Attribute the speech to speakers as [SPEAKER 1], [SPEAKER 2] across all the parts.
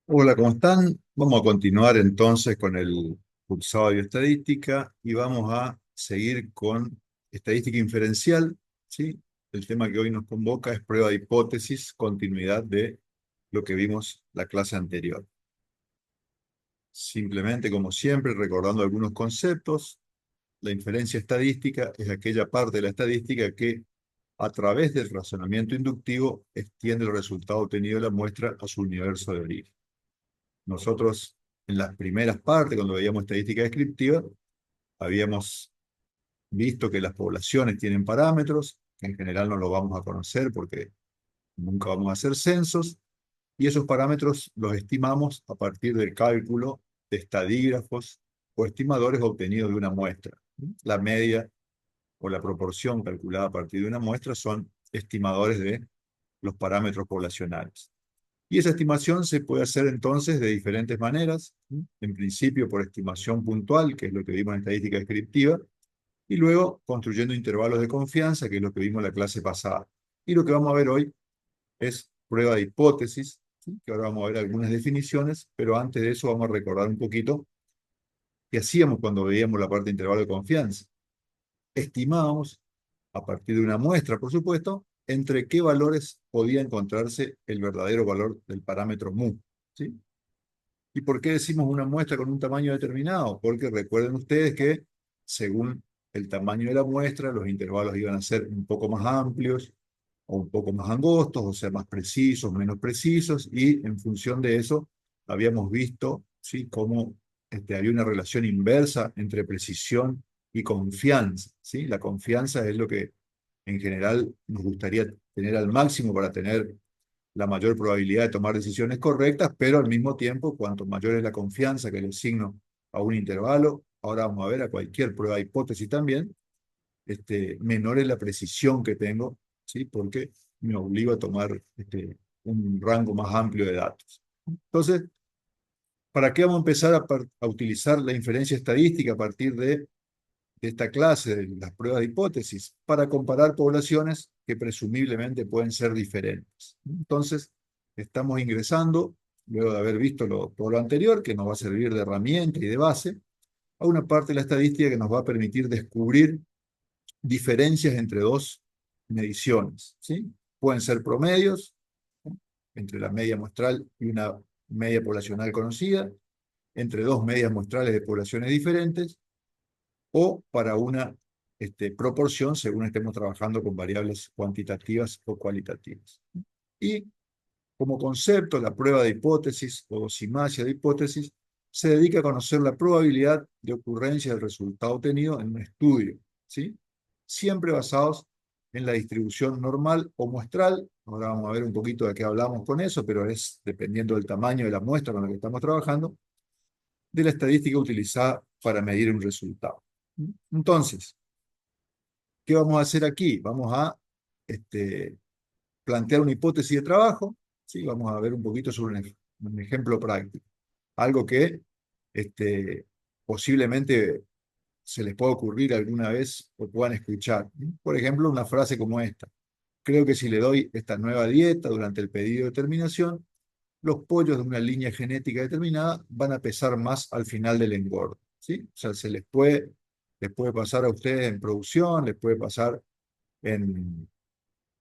[SPEAKER 1] Hola, ¿cómo están? Vamos a continuar entonces con el cursado de bioestadística y vamos a seguir con estadística inferencial, ¿sí? El tema que hoy nos convoca es prueba de hipótesis, continuidad de lo que vimos la clase anterior. Simplemente, como siempre, recordando algunos conceptos, la inferencia estadística es aquella parte de la estadística que, a través del razonamiento inductivo, extiende el resultado obtenido de la muestra a su universo de origen. Nosotros, en las primeras partes, cuando veíamos estadística descriptiva, habíamos visto que las poblaciones tienen parámetros, que en general no los vamos a conocer porque nunca vamos a hacer censos, y esos parámetros los estimamos a partir del cálculo de estadígrafos o estimadores obtenidos de una muestra. La media o la proporción calculada a partir de una muestra son estimadores de los parámetros poblacionales. Y esa estimación se puede hacer entonces de diferentes maneras. En principio por estimación puntual, que es lo que vimos en estadística descriptiva, y luego construyendo intervalos de confianza, que es lo que vimos en la clase pasada. Y lo que vamos a ver hoy es prueba de hipótesis, ¿sí? Que ahora vamos a ver algunas definiciones, pero antes de eso vamos a recordar un poquito qué hacíamos cuando veíamos la parte de intervalo de confianza. Estimábamos, a partir de una muestra, por supuesto, entre qué valores podía encontrarse el verdadero valor del parámetro mu, ¿sí? ¿Y por qué decimos una muestra con un tamaño determinado? Porque recuerden ustedes que según el tamaño de la muestra, los intervalos iban a ser un poco más amplios o un poco más angostos, o sea, más precisos, menos precisos, y en función de eso habíamos visto, ¿sí?, cómo había una relación inversa entre precisión y confianza, ¿sí? La confianza es lo que en general nos gustaría tener al máximo para tener la mayor probabilidad de tomar decisiones correctas, pero al mismo tiempo, cuanto mayor es la confianza que le asigno a un intervalo, ahora vamos a ver a cualquier prueba de hipótesis también, menor es la precisión que tengo, ¿sí? Porque me obligo a tomar un rango más amplio de datos. Entonces, ¿para qué vamos a empezar a utilizar la inferencia estadística a partir de esta clase, de las pruebas de hipótesis? Para comparar poblaciones que presumiblemente pueden ser diferentes. Entonces, estamos ingresando, luego de haber visto todo lo anterior, que nos va a servir de herramienta y de base, a una parte de la estadística que nos va a permitir descubrir diferencias entre dos mediciones, ¿sí? Pueden ser promedios, ¿no?, entre la media muestral y una media poblacional conocida, entre dos medias muestrales de poblaciones diferentes, o para una proporción según estemos trabajando con variables cuantitativas o cualitativas. Y como concepto, la prueba de hipótesis o dosimasia de hipótesis se dedica a conocer la probabilidad de ocurrencia del resultado obtenido en un estudio, ¿sí? Siempre basados en la distribución normal o muestral. Ahora vamos a ver un poquito de qué hablamos con eso, pero es dependiendo del tamaño de la muestra con la que estamos trabajando, de la estadística utilizada para medir un resultado. Entonces, ¿qué vamos a hacer aquí? Vamos a este, plantear una hipótesis de trabajo, ¿sí? Vamos a ver un poquito sobre un ejemplo práctico. Algo que posiblemente se les pueda ocurrir alguna vez o puedan escuchar. Por ejemplo, una frase como esta: creo que si le doy esta nueva dieta durante el pedido de terminación, los pollos de una línea genética determinada van a pesar más al final del engorde, ¿sí? O sea, les puede pasar a ustedes en producción, les puede pasar en,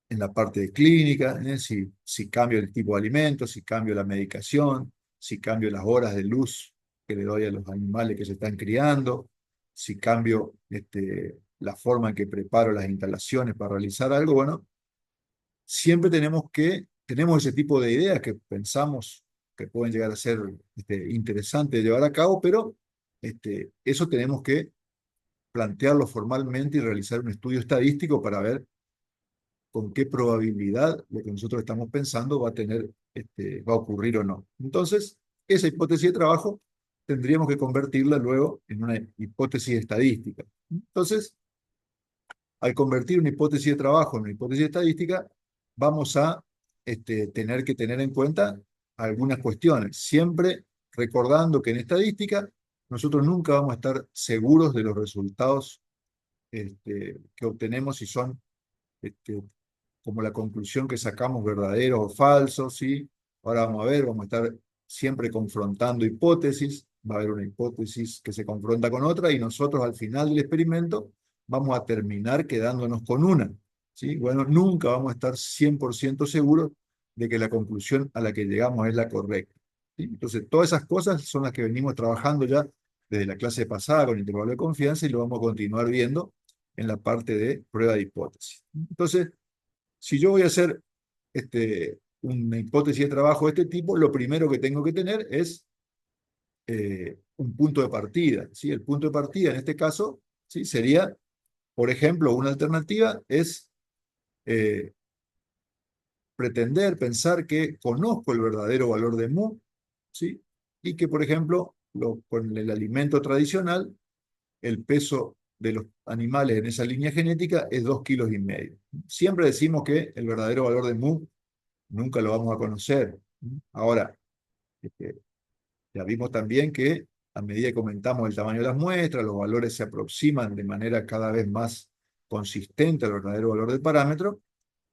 [SPEAKER 1] en la parte de clínica, ¿eh? Si cambio el tipo de alimento, si cambio la medicación, si cambio las horas de luz que le doy a los animales que se están criando, si cambio la forma en que preparo las instalaciones para realizar algo, bueno, siempre tenemos ese tipo de ideas que pensamos que pueden llegar a ser interesantes de llevar a cabo, pero eso tenemos que plantearlo formalmente y realizar un estudio estadístico para ver con qué probabilidad lo que nosotros estamos pensando va a ocurrir o no. Entonces, esa hipótesis de trabajo tendríamos que convertirla luego en una hipótesis estadística. Entonces, al convertir una hipótesis de trabajo en una hipótesis estadística, vamos a tener que tener en cuenta algunas cuestiones, siempre recordando que en estadística nosotros nunca vamos a estar seguros de los resultados que obtenemos, si son este, como la conclusión que sacamos verdaderos o falsos, ¿sí? Ahora vamos a ver, vamos a estar siempre confrontando hipótesis, va a haber una hipótesis que se confronta con otra y nosotros al final del experimento vamos a terminar quedándonos con una. ¿Sí? Bueno, nunca vamos a estar 100% seguros de que la conclusión a la que llegamos es la correcta. ¿Sí? Entonces, todas esas cosas son las que venimos trabajando ya desde la clase pasada con intervalo de confianza y lo vamos a continuar viendo en la parte de prueba de hipótesis. Entonces, si yo voy a hacer una hipótesis de trabajo de este tipo, lo primero que tengo que tener es un punto de partida. ¿Sí? El punto de partida en este caso, ¿sí? Sería, por ejemplo, una alternativa es eh, pretender pensar que conozco el verdadero valor de mu, ¿sí? Y que, por ejemplo, con el alimento tradicional, el peso de los animales en esa línea genética es 2,5 kilos. Siempre decimos que el verdadero valor de mu nunca lo vamos a conocer. Ahora, este, ya vimos también que a medida que aumentamos el tamaño de las muestras, los valores se aproximan de manera cada vez más consistente al verdadero valor del parámetro.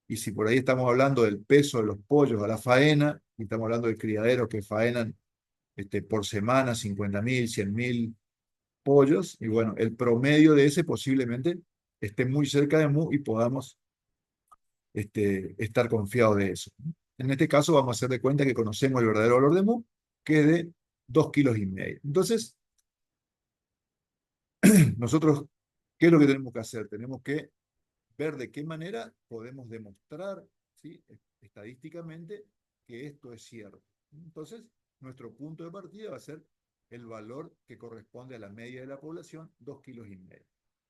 [SPEAKER 1] Y si por ahí estamos hablando del peso de los pollos a la faena, y estamos hablando de criaderos que faenan por semana 50.000, 100.000 pollos, y bueno, el promedio de ese posiblemente esté muy cerca de mu y podamos estar confiados de eso. En este caso vamos a hacer de cuenta que conocemos el verdadero valor de mu, que es de 2,5 kilos. Entonces, nosotros, ¿qué es lo que tenemos que hacer? Tenemos que ver de qué manera podemos demostrar, ¿sí? Estadísticamente que esto es cierto. Entonces, nuestro punto de partida va a ser el valor que corresponde a la media de la población, 2,5 kilos.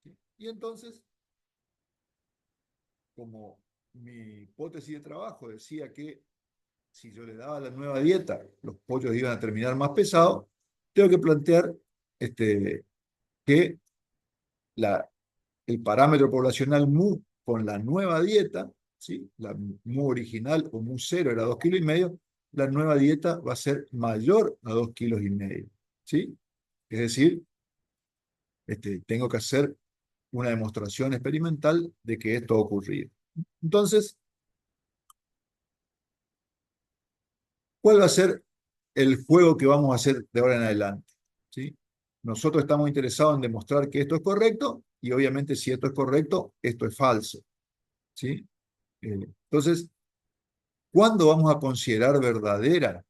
[SPEAKER 1] ¿Sí? Y entonces, como mi hipótesis de trabajo decía que si yo le daba la nueva dieta, los pollos iban a terminar más pesados, tengo que plantear que la, el parámetro poblacional mu con la nueva dieta, ¿sí? La mu original o mu cero era 2,5 kilos, la nueva dieta va a ser mayor a 2,5 kilos. ¿Sí? Es decir, tengo que hacer una demostración experimental de que esto ha ocurrido. Entonces, ¿cuál va a ser el juego que vamos a hacer de ahora en adelante? ¿Sí? Nosotros estamos interesados en demostrar que esto es correcto y obviamente si esto es correcto, esto es falso. ¿Sí? Entonces, ¿cuándo vamos a considerar verdadera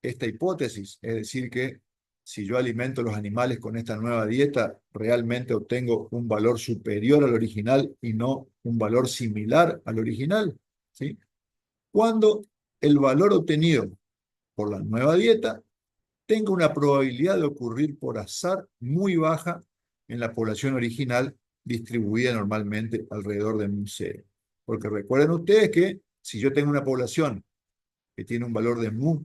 [SPEAKER 1] esta hipótesis? Es decir, que si yo alimento a los animales con esta nueva dieta, realmente obtengo un valor superior al original y no un valor similar al original. ¿Sí? Cuando el valor obtenido por la nueva dieta tenga una probabilidad de ocurrir por azar muy baja en la población original distribuida normalmente alrededor de mu cero. Porque recuerden ustedes que si yo tengo una población que tiene un valor de mu,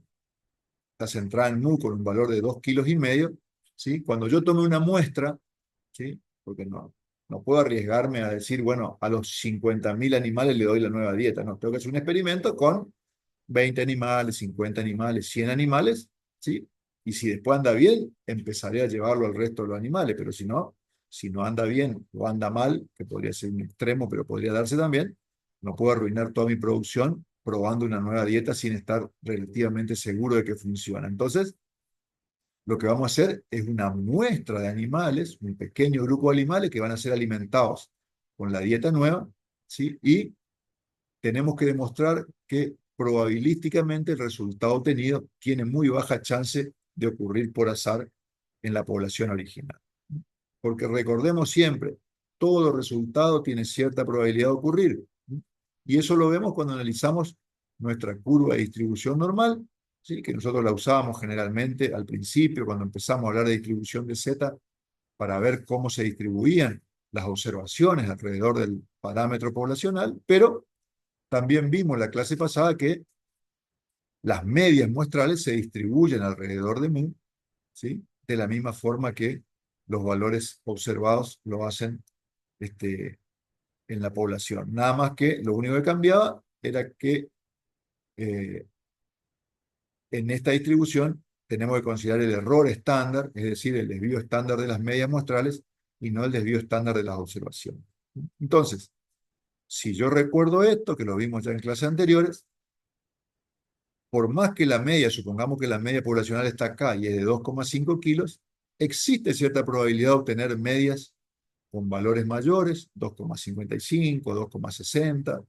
[SPEAKER 1] está centrada en mu con un valor de 2,5 kilos, ¿sí? Cuando yo tome una muestra, ¿sí? Porque no puedo arriesgarme a decir, bueno, a los 50.000 animales le doy la nueva dieta, no, tengo que hacer un experimento con 20 animales, 50 animales, 100 animales, ¿sí? Y si después anda bien, empezaré a llevarlo al resto de los animales, pero si no anda bien o anda mal, que podría ser un extremo, pero podría darse también, no puedo arruinar toda mi producción probando una nueva dieta sin estar relativamente seguro de que funciona. Entonces, lo que vamos a hacer es una muestra de animales, un pequeño grupo de animales que van a ser alimentados con la dieta nueva, ¿sí? Y tenemos que demostrar que probabilísticamente el resultado obtenido tiene muy baja chance de ocurrir por azar en la población original. Porque recordemos siempre, todo resultado tiene cierta probabilidad de ocurrir. Y eso lo vemos cuando analizamos nuestra curva de distribución normal, ¿sí? Que nosotros la usábamos generalmente al principio, cuando empezamos a hablar de distribución de Z, para ver cómo se distribuían las observaciones alrededor del parámetro poblacional, pero también vimos en la clase pasada que las medias muestrales se distribuyen alrededor de mu, ¿sí? De la misma forma que los valores observados lo hacen en la población. Nada más que lo único que cambiaba era que eh, en esta distribución tenemos que considerar el error estándar, es decir, el desvío estándar de las medias muestrales y no el desvío estándar de las observaciones. Entonces, si yo recuerdo esto, que lo vimos ya en clases anteriores, por más que la media, supongamos que la media poblacional está acá y es de 2,5 kilos, existe cierta probabilidad de obtener medias con valores mayores, 2,55, 2,60,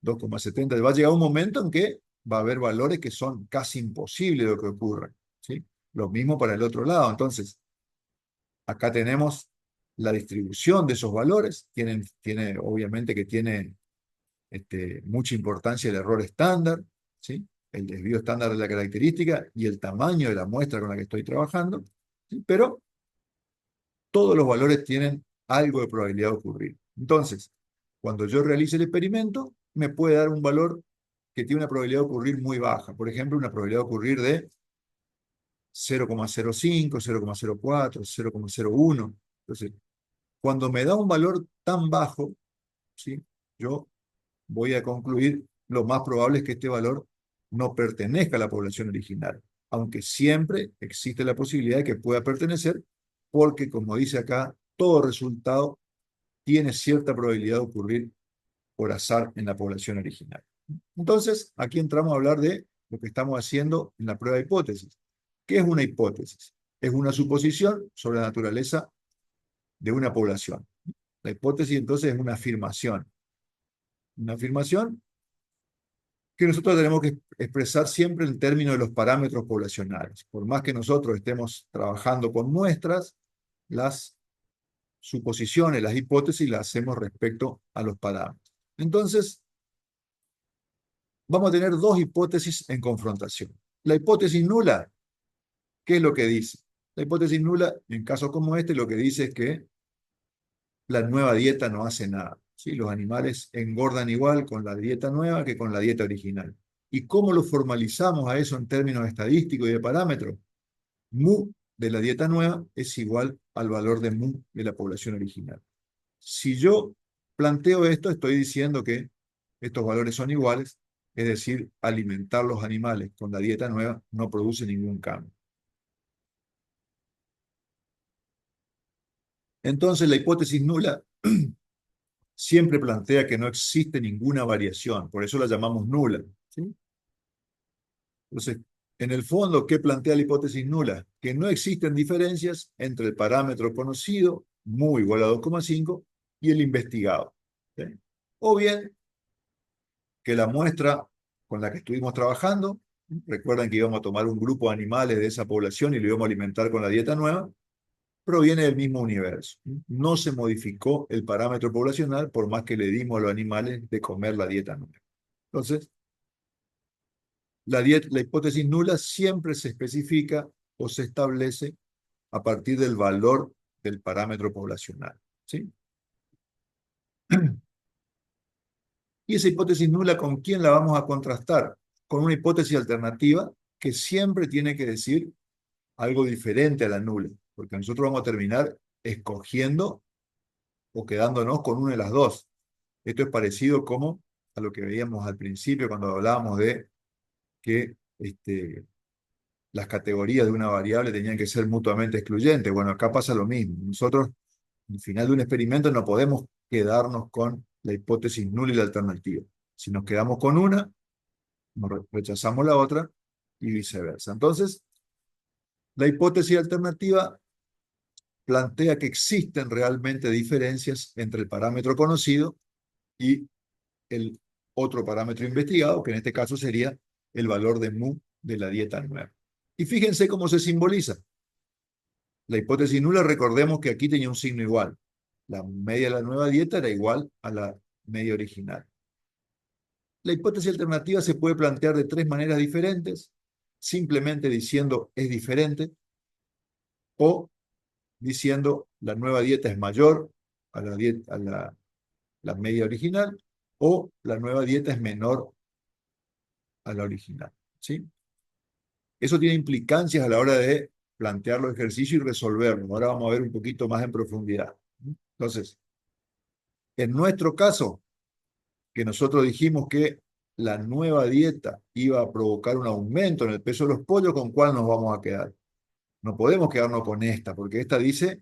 [SPEAKER 1] 2,70. Va a llegar un momento en que va a haber valores que son casi imposibles de que ocurran, ¿sí? Lo mismo para el otro lado. Entonces, acá tenemos la distribución de esos valores. Obviamente que tiene mucha importancia el error estándar, ¿sí? El desvío estándar de la característica y el tamaño de la muestra con la que estoy trabajando, ¿sí? Pero todos los valores tienen algo de probabilidad de ocurrir. Entonces, cuando yo realice el experimento, me puede dar un valor que tiene una probabilidad de ocurrir muy baja. Por ejemplo, una probabilidad de ocurrir de 0,05, 0,04, 0,01. Entonces, cuando me da un valor tan bajo, ¿sí? Yo voy a concluir lo más probable es que este valor no pertenezca a la población original, aunque siempre existe la posibilidad de que pueda pertenecer, porque como dice acá, todo resultado tiene cierta probabilidad de ocurrir por azar en la población original. Entonces, aquí entramos a hablar de lo que estamos haciendo en la prueba de hipótesis. ¿Qué es una hipótesis? Es una suposición sobre la naturaleza de una población. La hipótesis entonces es una afirmación. Una afirmación que nosotros tenemos que expresar siempre en términos de los parámetros poblacionales. Por más que nosotros estemos trabajando con muestras, las suposiciones, las hipótesis las hacemos respecto a los parámetros. Entonces, vamos a tener dos hipótesis en confrontación. La hipótesis nula, ¿qué es lo que dice? La hipótesis nula, en casos como este, lo que dice es que la nueva dieta no hace nada, ¿sí? Los animales engordan igual con la dieta nueva que con la dieta original. ¿Y cómo lo formalizamos a eso en términos estadísticos y de parámetros? Mu de la dieta nueva es igual al valor de mu de la población original. Si yo planteo esto, estoy diciendo que estos valores son iguales, es decir, alimentar los animales con la dieta nueva no produce ningún cambio. Entonces, la hipótesis nula siempre plantea que no existe ninguna variación, por eso la llamamos nula, ¿sí? Entonces, en el fondo, ¿qué plantea la hipótesis nula? Que no existen diferencias entre el parámetro conocido, mu igual a 2,5, y el investigado, ¿sí? O bien, que la muestra con la que estuvimos trabajando, recuerdan que íbamos a tomar un grupo de animales de esa población y lo íbamos a alimentar con la dieta nueva, proviene del mismo universo. No se modificó el parámetro poblacional por más que le dimos a los animales de comer la dieta nueva. Entonces, la hipótesis nula siempre se especifica o se establece a partir del valor del parámetro poblacional, ¿sí? Y esa hipótesis nula, ¿con quién la vamos a contrastar? Con una hipótesis alternativa que siempre tiene que decir algo diferente a la nula, porque nosotros vamos a terminar escogiendo o quedándonos con una de las dos. Esto es parecido como a lo que veíamos al principio cuando hablábamos de que las categorías de una variable tenían que ser mutuamente excluyentes. Bueno, acá pasa lo mismo. Nosotros, al final de un experimento, no podemos quedarnos con la hipótesis nula y la alternativa. Si nos quedamos con una, rechazamos la otra y viceversa. Entonces, la hipótesis alternativa plantea que existen realmente diferencias entre el parámetro conocido y el otro parámetro investigado, que en este caso sería el valor de mu de la dieta nueva. Y fíjense cómo se simboliza. La hipótesis nula, recordemos que aquí tenía un signo igual. La media de la nueva dieta era igual a la media original. La hipótesis alternativa se puede plantear de tres maneras diferentes, simplemente diciendo es diferente o diciendo la nueva dieta es mayor a la media original o la nueva dieta es menor a la original, ¿sí? Eso tiene implicancias a la hora de plantear los ejercicios y resolverlos. Ahora vamos a ver un poquito más en profundidad. Entonces, en nuestro caso, que nosotros dijimos que la nueva dieta iba a provocar un aumento en el peso de los pollos, ¿con cuál nos vamos a quedar? No podemos quedarnos con esta, porque esta dice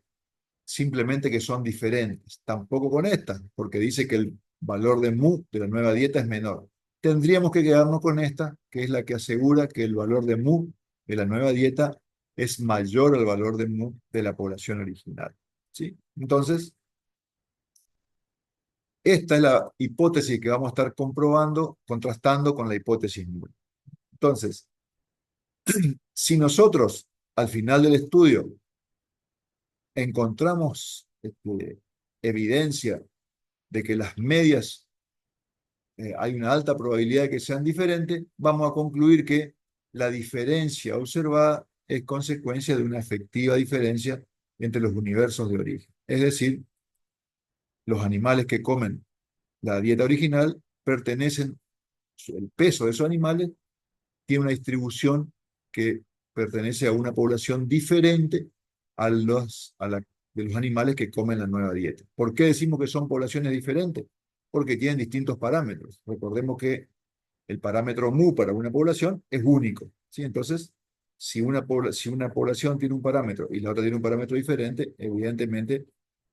[SPEAKER 1] simplemente que son diferentes. Tampoco con esta, porque dice que el valor de mu de la nueva dieta es menor. Tendríamos que quedarnos con esta, que es la que asegura que el valor de mu de la nueva dieta es mayor al valor de mu de la población original. ¿Sí? Entonces, esta es la hipótesis que vamos a estar comprobando, contrastando con la hipótesis nula. Entonces, si nosotros al final del estudio encontramos evidencia de que las medias hay una alta probabilidad de que sean diferentes, vamos a concluir que la diferencia observada es consecuencia de una efectiva diferencia entre los universos de origen. Es decir, los animales que comen la dieta original pertenecen, el peso de esos animales tiene una distribución que pertenece a una población diferente de los animales que comen la nueva dieta. ¿Por qué decimos que son poblaciones diferentes? Porque tienen distintos parámetros. Recordemos que el parámetro mu para una población es único, ¿sí? Entonces, si una población tiene un parámetro y la otra tiene un parámetro diferente, evidentemente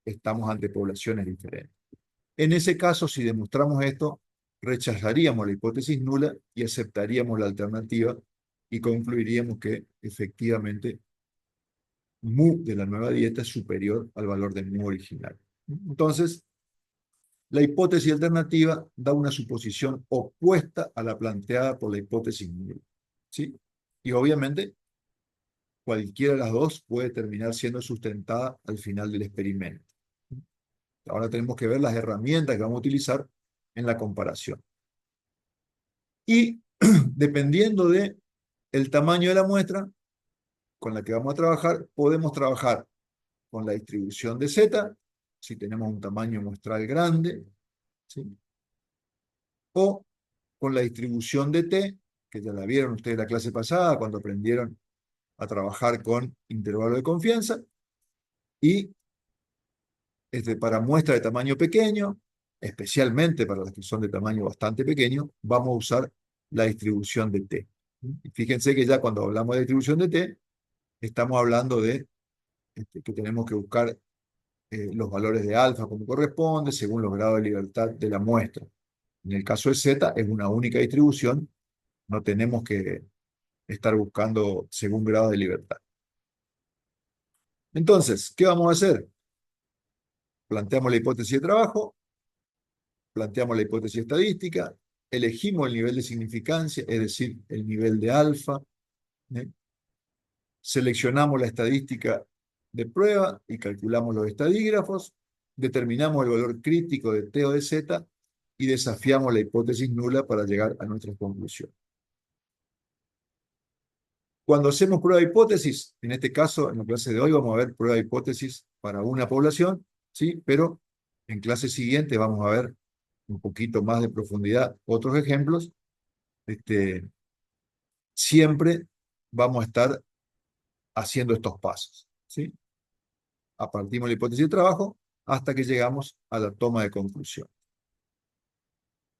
[SPEAKER 1] estamos ante poblaciones diferentes. En ese caso, si demostramos esto, rechazaríamos la hipótesis nula y aceptaríamos la alternativa y concluiríamos que efectivamente mu de la nueva dieta es superior al valor de mu original. Entonces, la hipótesis alternativa da una suposición opuesta a la planteada por la hipótesis nula. ¿Sí? Y obviamente, cualquiera de las dos puede terminar siendo sustentada al final del experimento. Ahora tenemos que ver las herramientas que vamos a utilizar en la comparación. Y dependiendo de el tamaño de la muestra con la que vamos a trabajar, podemos trabajar con la distribución de Z, si tenemos un tamaño muestral grande, ¿sí? O con la distribución de T, que ya la vieron ustedes la clase pasada, cuando aprendieron a trabajar con intervalo de confianza, y para muestras de tamaño pequeño, especialmente para las que son de tamaño bastante pequeño, vamos a usar la distribución de T. Y fíjense que ya cuando hablamos de distribución de T, estamos hablando de que tenemos que buscar los valores de alfa como corresponde, según los grados de libertad de la muestra. En el caso de Z es una única distribución, no tenemos que estar buscando según grado de libertad. Entonces, ¿qué vamos a hacer? Planteamos la hipótesis de trabajo, planteamos la hipótesis estadística, elegimos el nivel de significancia, es decir, el nivel de alfa, ¿eh? Seleccionamos la estadística de prueba y calculamos los estadígrafos, determinamos el valor crítico de T o de Z y desafiamos la hipótesis nula para llegar a nuestra conclusión. Cuando hacemos prueba de hipótesis, en este caso, en la clase de hoy vamos a ver prueba de hipótesis para una población, ¿sí? Pero en clase siguiente vamos a ver un poquito más de profundidad otros ejemplos. Siempre vamos a estar haciendo estos pasos, ¿sí? A partir de la hipótesis de trabajo hasta que llegamos a la toma de conclusión.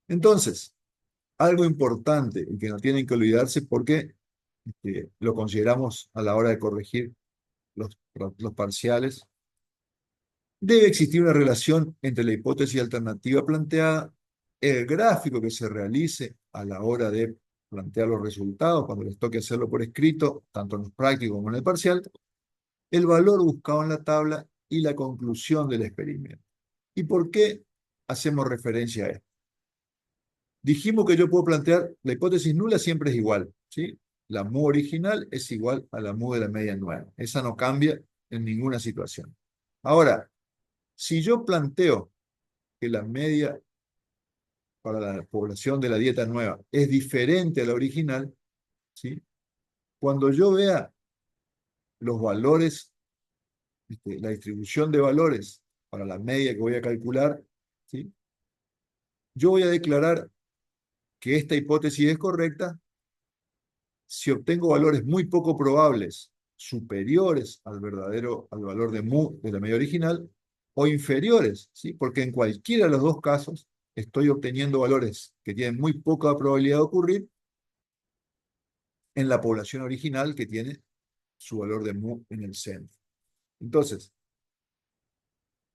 [SPEAKER 1] Entonces, algo importante y que no tienen que olvidarse porque lo consideramos a la hora de corregir los parciales, debe existir una relación entre la hipótesis alternativa planteada, el gráfico que se realice a la hora de plantear los resultados, cuando les toque hacerlo por escrito, tanto en los prácticos como en el parcial, el valor buscado en la tabla y la conclusión del experimento. ¿Y por qué hacemos referencia a esto? Dijimos que yo puedo plantear, la hipótesis nula siempre es igual, ¿sí? La mu original es igual a la mu de la media nueva. Esa no cambia en ninguna situación. Ahora, si yo planteo que la media para la población de la dieta nueva es diferente a la original, ¿sí? Cuando yo vea los valores, la distribución de valores para la media que voy a calcular, ¿sí? Yo voy a declarar que esta hipótesis es correcta si obtengo valores muy poco probables superiores al valor de mu de la media original o inferiores, ¿sí? Porque en cualquiera de los dos casos estoy obteniendo valores que tienen muy poca probabilidad de ocurrir en la población original que tiene su valor de mu en el centro. Entonces,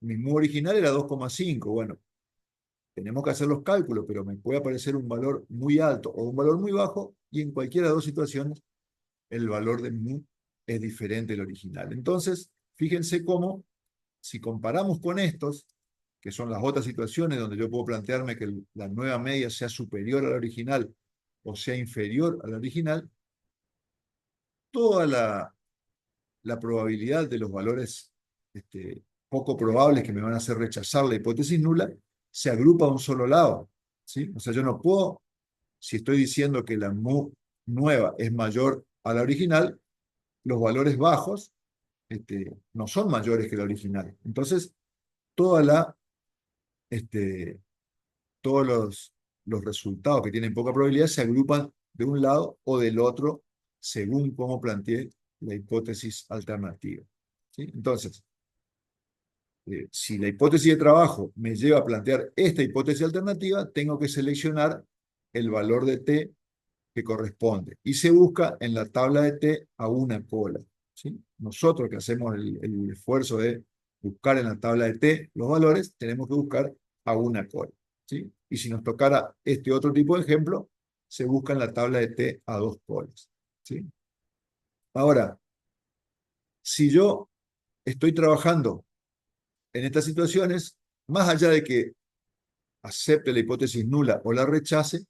[SPEAKER 1] mi mu original era 2,5. Bueno, tenemos que hacer los cálculos, pero me puede aparecer un valor muy alto o un valor muy bajo, y en cualquiera de las dos situaciones el valor de mu es diferente del original. Entonces, fíjense cómo, si comparamos con estos, que son las otras situaciones donde yo puedo plantearme que la nueva media sea superior a la original o sea inferior a la original, toda la probabilidad de los valores poco probables que me van a hacer rechazar la hipótesis nula se agrupa a un solo lado, ¿sí? O sea, yo no puedo, si estoy diciendo que la mu nueva es mayor a la original, los valores bajos no son mayores que la original. Entonces, toda la, este, todos los resultados que tienen poca probabilidad se agrupan de un lado o del otro según cómo planteé la hipótesis alternativa, ¿sí? Entonces, si la hipótesis de trabajo me lleva a plantear esta hipótesis alternativa, tengo que seleccionar el valor de t que corresponde. Y se busca en la tabla de t a una cola, ¿sí? Nosotros que hacemos el esfuerzo de buscar en la tabla de t los valores, tenemos que buscar a una cola, ¿sí? Y si nos tocara este otro tipo de ejemplo, se busca en la tabla de t a dos colas, ¿sí? Ahora, si yo estoy trabajando en estas situaciones, más allá de que acepte la hipótesis nula o la rechace,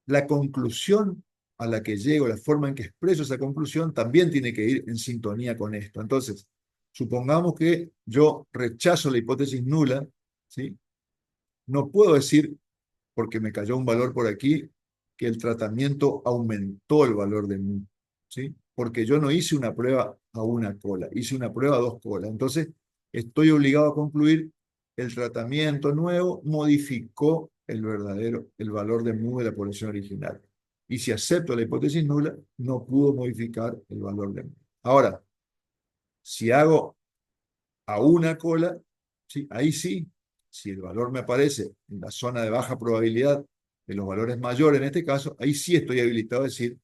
[SPEAKER 1] la conclusión a la que llego, la forma en que expreso esa conclusión, también tiene que ir en sintonía con esto. Entonces, supongamos que yo rechazo la hipótesis nula, ¿sí? No puedo decir, porque me cayó un valor por aquí, que el tratamiento aumentó el valor de mu, ¿sí? Porque yo no hice una prueba a una cola, hice una prueba a dos colas. Entonces, estoy obligado a concluir el tratamiento nuevo modificó el valor de mu de la población original. Y si acepto la hipótesis nula, no pudo modificar el valor de mu. Ahora, si hago a una cola, ¿sí? Ahí sí, si el valor me aparece en la zona de baja probabilidad de los valores mayores en este caso, ahí sí estoy habilitado a decir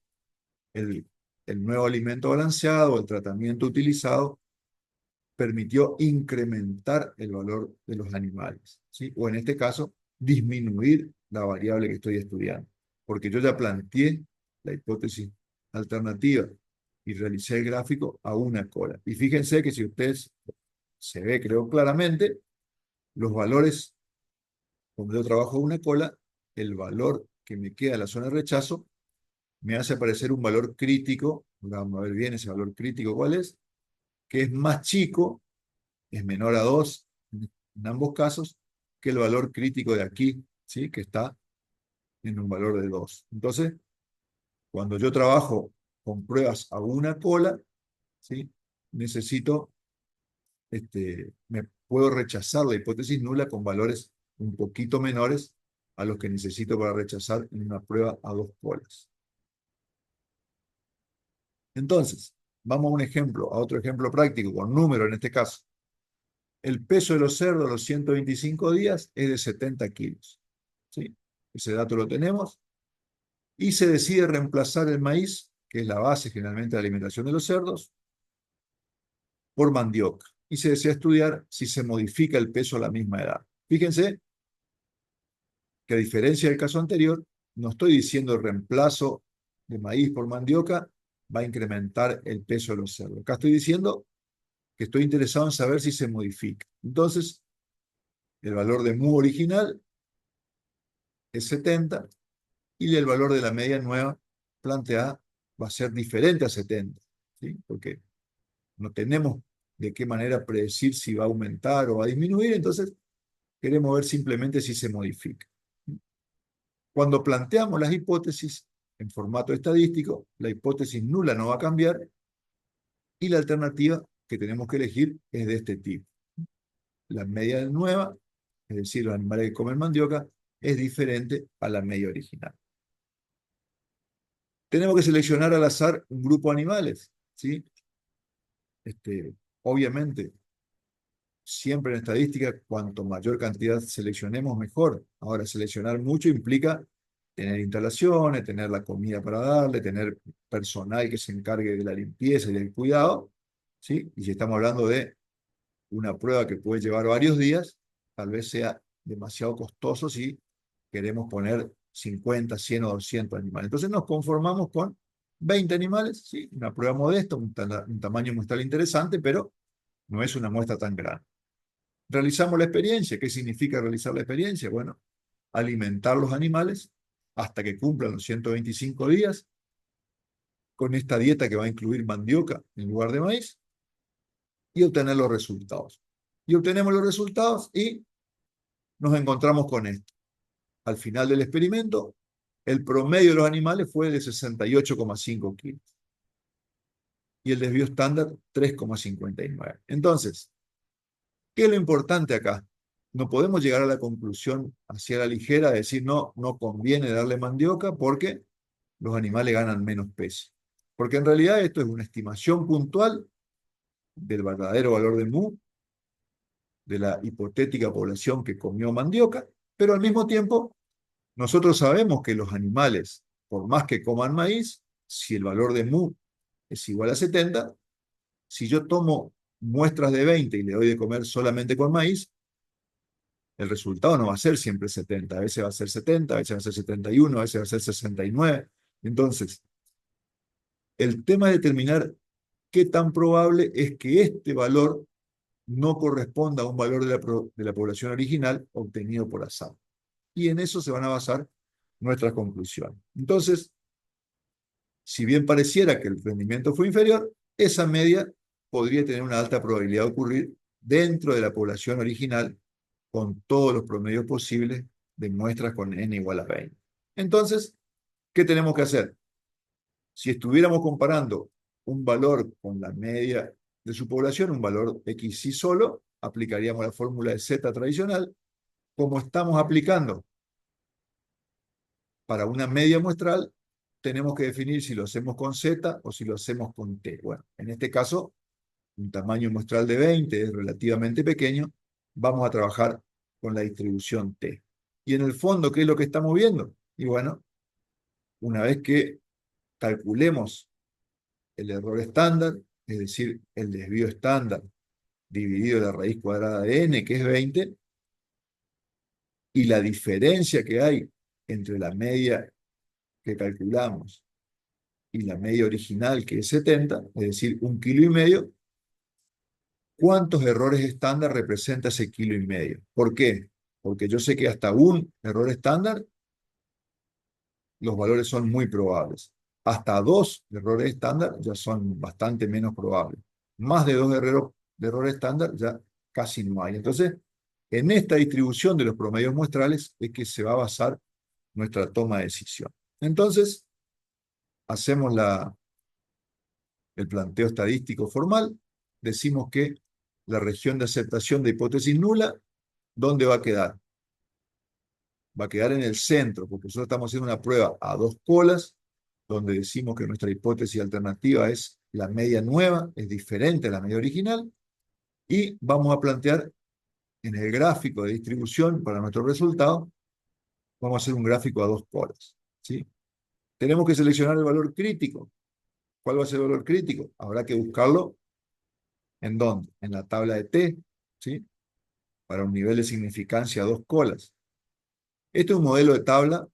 [SPEAKER 1] el, el nuevo alimento balanceado o el tratamiento utilizado permitió incrementar el valor de los animales, ¿sí? O en este caso, disminuir la variable que estoy estudiando, porque yo ya planteé la hipótesis alternativa y realicé el gráfico a una cola. Y fíjense que si ustedes se ve, creo claramente, los valores, cuando yo trabajo una cola, el valor que me queda en la zona de rechazo me hace aparecer un valor crítico, vamos a ver bien ese valor crítico cuál es, que es más chico, es menor a 2 en ambos casos, que el valor crítico de aquí, ¿sí? Que está en un valor de 2. Entonces, cuando yo trabajo con pruebas a una cola, ¿sí? Necesito me puedo rechazar la hipótesis nula con valores un poquito menores a los que necesito para rechazar en una prueba a dos polas. Entonces, vamos a un ejemplo, a otro ejemplo práctico, con número en este caso. El peso de los cerdos a los 125 días es de 70 kilos. ¿Sí? Ese dato lo tenemos. Y se decide reemplazar el maíz, que es la base generalmente de la alimentación de los cerdos, por mandioca. Y se desea estudiar si se modifica el peso a la misma edad. Fíjense que a diferencia del caso anterior, no estoy diciendo el reemplazo de maíz por mandioca va a incrementar el peso de los cerdos. Acá estoy diciendo que estoy interesado en saber si se modifica. Entonces, el valor de mu original es 70 y el valor de la media nueva planteada va a ser diferente a 70, ¿sí? Porque no tenemos de qué manera predecir si va a aumentar o va a disminuir, entonces queremos ver simplemente si se modifica. Cuando planteamos las hipótesis en formato estadístico, la hipótesis nula no va a cambiar y la alternativa que tenemos que elegir es de este tipo. La media nueva, es decir, los animales que comen mandioca, es diferente a la media original. Tenemos que seleccionar al azar un grupo de animales, ¿sí? Obviamente, siempre en estadística, cuanto mayor cantidad seleccionemos, mejor. Ahora, seleccionar mucho implica tener instalaciones, tener la comida para darle, tener personal que se encargue de la limpieza y del cuidado, ¿sí? Y si estamos hablando de una prueba que puede llevar varios días, tal vez sea demasiado costoso si queremos poner 50, 100 o 200 animales. Entonces nos conformamos con 20 animales, ¿sí? Una prueba modesta, un tamaño muestral interesante, pero no es una muestra tan grande. Realizamos la experiencia. ¿Qué significa realizar la experiencia? Bueno, alimentar los animales hasta que cumplan los 125 días con esta dieta que va a incluir mandioca en lugar de maíz y obtener los resultados. Y obtenemos los resultados y nos encontramos con esto. Al final del experimento, el promedio de los animales fue de 68,5 kilos y el desvío estándar 3,59. Entonces, ¿qué es lo importante acá? No podemos llegar a la conclusión hacia la ligera de decir no, no conviene darle mandioca porque los animales ganan menos peso. Porque en realidad esto es una estimación puntual del verdadero valor del mu, de la hipotética población que comió mandioca, pero al mismo tiempo nosotros sabemos que los animales, por más que coman maíz, si el valor de mu es igual a 70, si yo tomo muestras de 20 y le doy de comer solamente con maíz, el resultado no va a ser siempre 70, a veces va a ser 70, a veces va a ser 71, a veces va a ser 69. Entonces, el tema de determinar qué tan probable es que este valor no corresponda a un valor de la población original obtenido por azar. Y en eso se van a basar nuestras conclusiones. Entonces, si bien pareciera que el rendimiento fue inferior, esa media podría tener una alta probabilidad de ocurrir dentro de la población original con todos los promedios posibles de muestras con n igual a 20. Entonces, ¿qué tenemos que hacer? Si estuviéramos comparando un valor con la media de su población, un valor x sí solo, aplicaríamos la fórmula de z tradicional. Como estamos aplicando para una media muestral, tenemos que definir si lo hacemos con z o si lo hacemos con t. Bueno, en este caso, un tamaño muestral de 20 es relativamente pequeño, vamos a trabajar con la distribución t. Y en el fondo, ¿qué es lo que estamos viendo? Y bueno, una vez que calculemos el error estándar, es decir, el desvío estándar dividido la raíz cuadrada de n, que es 20, y la diferencia que hay entre la media que calculamos y la media original, que es 70, es decir, 1,5 kilos, ¿cuántos errores estándar representa ese 1,5 kilos? ¿Por qué? Porque yo sé que hasta un error estándar los valores son muy probables. Hasta 2 errores estándar ya son bastante menos probables. Más de 2 errores estándar ya casi no hay. Entonces, en esta distribución de los promedios muestrales es que se va a basar nuestra toma de decisión. Entonces, hacemos el planteo estadístico formal, decimos que la región de aceptación de hipótesis nula, ¿dónde va a quedar? Va a quedar en el centro, porque nosotros estamos haciendo una prueba a 2 colas, donde decimos que nuestra hipótesis alternativa es la media nueva, es diferente a la media original, y vamos a plantear en el gráfico de distribución para nuestro resultado, vamos a hacer un gráfico a 2 colas, ¿sí? Tenemos que seleccionar el valor crítico. ¿Cuál va a ser el valor crítico? Habrá que buscarlo ¿en dónde? En la tabla de T, ¿sí? Para un nivel de significancia a 2 colas. Este es un modelo de tabla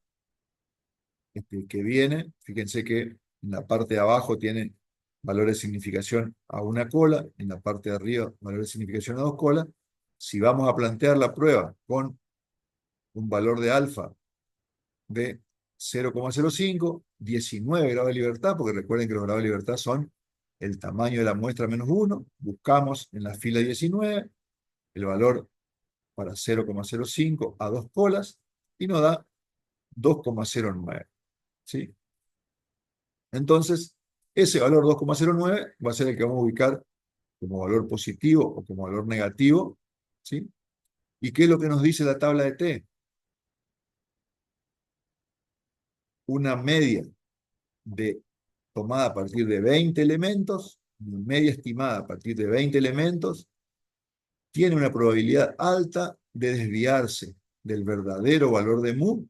[SPEAKER 1] que viene, fíjense que en la parte de abajo tiene valores de significación a 1 cola, en la parte de arriba valores de significación a 2 colas. Si vamos a plantear la prueba con un valor de alfa de 0,05, 19 grados de libertad, porque recuerden que los grados de libertad son el tamaño de la muestra menos 1, buscamos en la fila 19 el valor para 0,05 a 2 colas y nos da 2,09, ¿sí? Entonces, ese valor 2,09 va a ser el que vamos a ubicar como valor positivo o como valor negativo, ¿sí? ¿Y qué es lo que nos dice la tabla de T? Una media de tomada a partir de 20 elementos, una media estimada a partir de 20 elementos, tiene una probabilidad alta de desviarse del verdadero valor de mu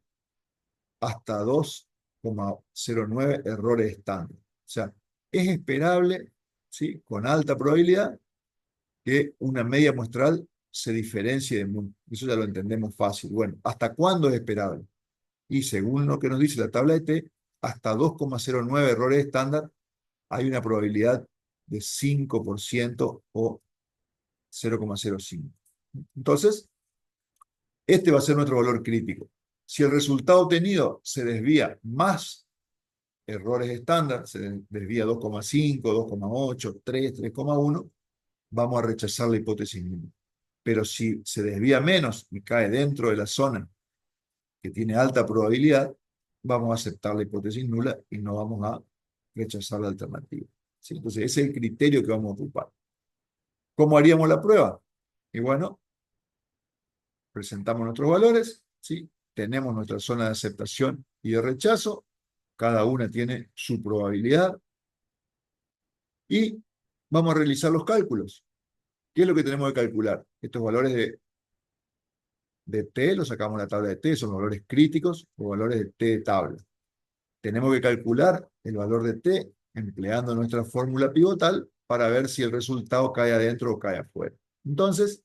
[SPEAKER 1] hasta 2,09 errores estándar. O sea, es esperable, ¿sí?, con alta probabilidad, que una media muestral se diferencie de mu. Eso ya lo entendemos fácil. Bueno, ¿hasta cuándo es esperable? Y según lo que nos dice la tabla de T, hasta 2,09 errores estándar hay una probabilidad de 5% o 0,05. Entonces, este va a ser nuestro valor crítico. Si el resultado obtenido se desvía más errores estándar, se desvía 2,5, 2,8, 3, 3,1, vamos a rechazar la hipótesis nula. Pero si se desvía menos y cae dentro de la zona que tiene alta probabilidad, vamos a aceptar la hipótesis nula y no vamos a rechazar la alternativa. ¿Sí? Entonces, ese es el criterio que vamos a ocupar. ¿Cómo haríamos la prueba? Y bueno, presentamos nuestros valores, ¿sí? Tenemos nuestra zona de aceptación y de rechazo, cada una tiene su probabilidad y vamos a realizar los cálculos. ¿Qué es lo que tenemos que calcular? Estos valores de T, los sacamos de la tabla de T, son valores críticos o valores de T de tabla. Tenemos que calcular el valor de T empleando nuestra fórmula pivotal para ver si el resultado cae adentro o cae afuera. Entonces,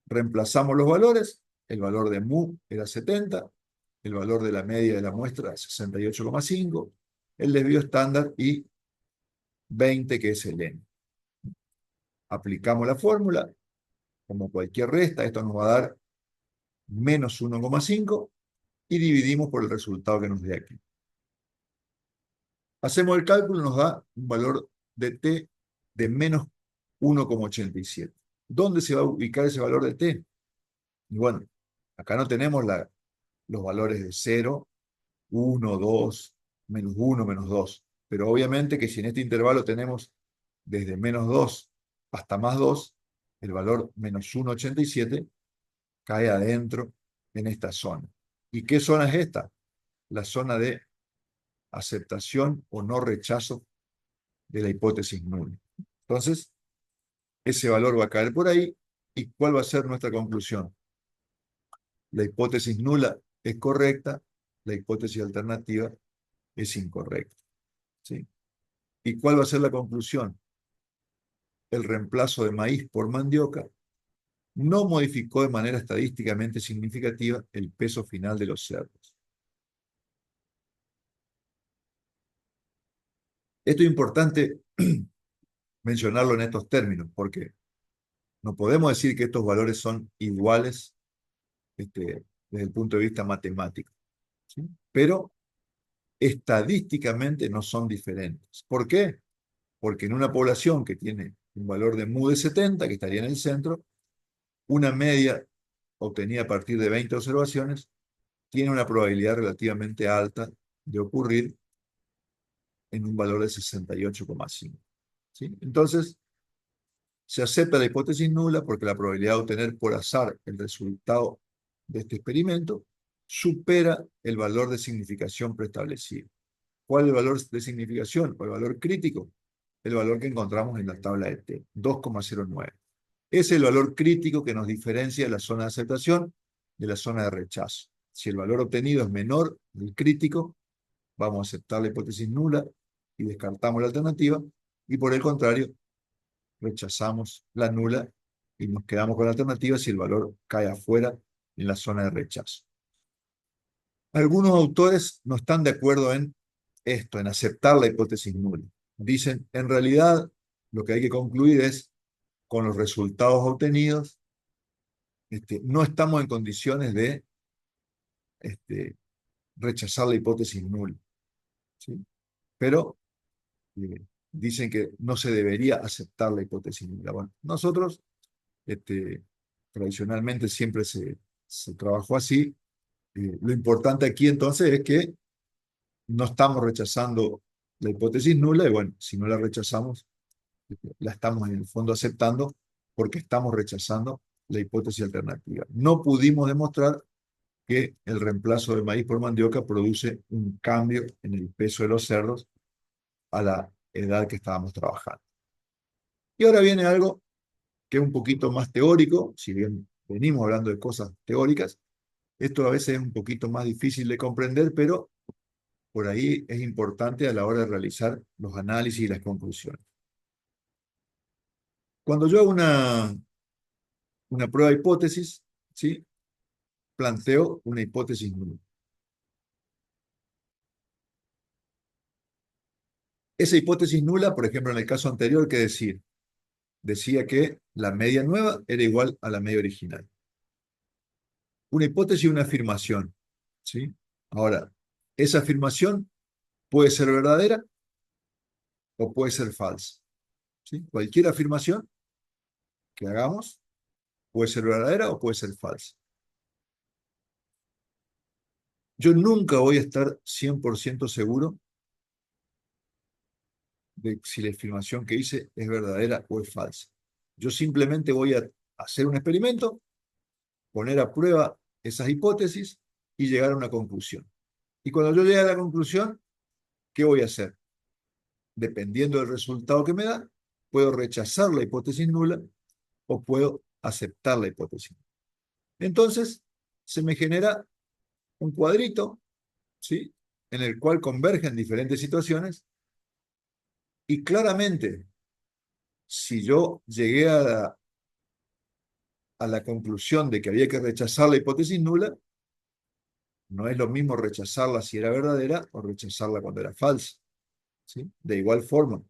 [SPEAKER 1] reemplazamos los valores, el valor de mu era 70, el valor de la media de la muestra 68,5, el desvío estándar y 20 que es el n. Aplicamos la fórmula, como cualquier resta, esto nos va a dar menos 1,5 y dividimos por el resultado que nos dé aquí. Hacemos el cálculo, nos da un valor de t de menos 1,87. ¿Dónde se va a ubicar ese valor de t? Y bueno, acá no tenemos los valores de 0, 1, 2, menos 1, menos 2. Pero obviamente que si en este intervalo tenemos desde menos 2 hasta más 2, el valor menos 1,87 cae adentro en esta zona. ¿Y qué zona es esta? La zona de aceptación o no rechazo de la hipótesis nula. Entonces, ese valor va a caer por ahí. ¿Y cuál va a ser nuestra conclusión? La hipótesis nula es correcta, la hipótesis alternativa es incorrecta. ¿Sí? ¿Y cuál va a ser la conclusión? El reemplazo de maíz por mandioca no modificó de manera estadísticamente significativa el peso final de los cerdos. Esto es importante mencionarlo en estos términos, porque no podemos decir que estos valores son iguales desde el punto de vista matemático, ¿sí? Pero estadísticamente no son diferentes. ¿Por qué? Porque en una población que tiene un valor de mu de 70, que estaría en el centro, una media obtenida a partir de 20 observaciones tiene una probabilidad relativamente alta de ocurrir en un valor de 68,5. ¿Sí? Entonces, se acepta la hipótesis nula porque la probabilidad de obtener por azar el resultado de este experimento supera el valor de significación preestablecido. ¿Cuál es el valor de significación o el valor crítico? El valor que encontramos en la tabla de T, 2,09. Es el valor crítico que nos diferencia la zona de aceptación de la zona de rechazo. Si el valor obtenido es menor del crítico, vamos a aceptar la hipótesis nula y descartamos la alternativa, y por el contrario, rechazamos la nula y nos quedamos con la alternativa si el valor cae afuera en la zona de rechazo. Algunos autores no están de acuerdo en esto, en aceptar la hipótesis nula. Dicen, en realidad, lo que hay que concluir es, con los resultados obtenidos, no estamos en condiciones de rechazar la hipótesis nula. ¿Sí? Pero dicen que no se debería aceptar la hipótesis nula. Bueno, nosotros tradicionalmente siempre se trabajó así. Lo importante aquí entonces es que no estamos rechazando la hipótesis nula y bueno, si no la rechazamos, la estamos en el fondo aceptando porque estamos rechazando la hipótesis alternativa. No pudimos demostrar que el reemplazo de maíz por mandioca produce un cambio en el peso de los cerdos a la edad que estábamos trabajando. Y ahora viene algo que es un poquito más teórico, si bien venimos hablando de cosas teóricas, esto a veces es un poquito más difícil de comprender, pero por ahí es importante a la hora de realizar los análisis y las conclusiones. Cuando yo hago una prueba de hipótesis, ¿sí? Planteo una hipótesis nula. Esa hipótesis nula, por ejemplo, en el caso anterior, ¿qué decía? Decía que la media nueva era igual a la media original. Una hipótesis y una afirmación, ¿sí? Ahora, esa afirmación puede ser verdadera o puede ser falsa, ¿sí? Cualquier afirmación que hagamos puede ser verdadera o puede ser falsa. Yo nunca voy a estar 100% seguro de si la afirmación que hice es verdadera o es falsa. Yo simplemente voy a hacer un experimento, poner a prueba esas hipótesis y llegar a una conclusión. Y cuando yo llegue a la conclusión, ¿qué voy a hacer? Dependiendo del resultado que me da, puedo rechazar la hipótesis nula o puedo aceptar la hipótesis. Entonces, se me genera un cuadrito, ¿sí? En el cual convergen diferentes situaciones y claramente, si yo llegué a la conclusión de que había que rechazar la hipótesis nula, no es lo mismo rechazarla si era verdadera o rechazarla cuando era falsa, ¿sí? De igual forma,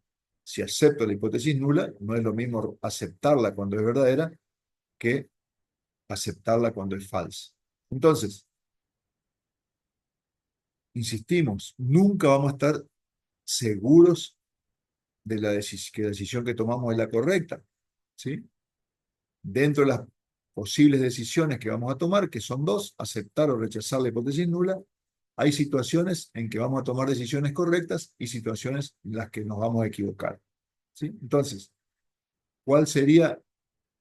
[SPEAKER 1] si acepto la hipótesis nula, no es lo mismo aceptarla cuando es verdadera que aceptarla cuando es falsa. Entonces, insistimos, nunca vamos a estar seguros de que la decisión que tomamos es la correcta, ¿sí? Dentro de las posibles decisiones que vamos a tomar, que son dos, aceptar o rechazar la hipótesis nula, hay situaciones en que vamos a tomar decisiones correctas y situaciones en las que nos vamos a equivocar, ¿sí? Entonces, ¿cuál sería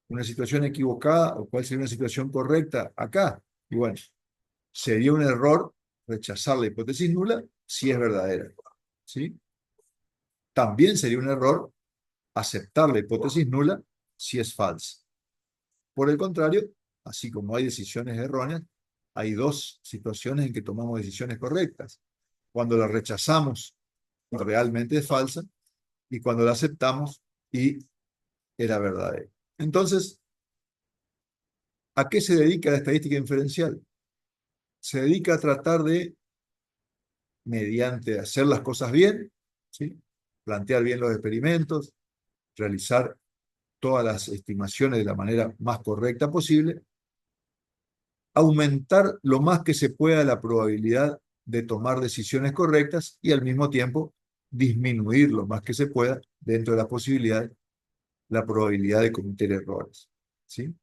[SPEAKER 1] una situación equivocada o cuál sería una situación correcta acá? Y bueno, sería un error rechazar la hipótesis nula si es verdadera, ¿sí? También sería un error aceptar la hipótesis nula si es falsa. Por el contrario, así como hay decisiones erróneas, hay dos situaciones en que tomamos decisiones correctas. Cuando la rechazamos, realmente es falsa, y cuando la aceptamos y era verdadera. Entonces, ¿a qué se dedica la estadística inferencial? Se dedica a tratar de, mediante hacer las cosas bien, ¿sí? Plantear bien los experimentos, realizar todas las estimaciones de la manera más correcta posible, aumentar lo más que se pueda la probabilidad de tomar decisiones correctas y al mismo tiempo disminuir lo más que se pueda, dentro de las posibilidades, la probabilidad de cometer errores, ¿sí?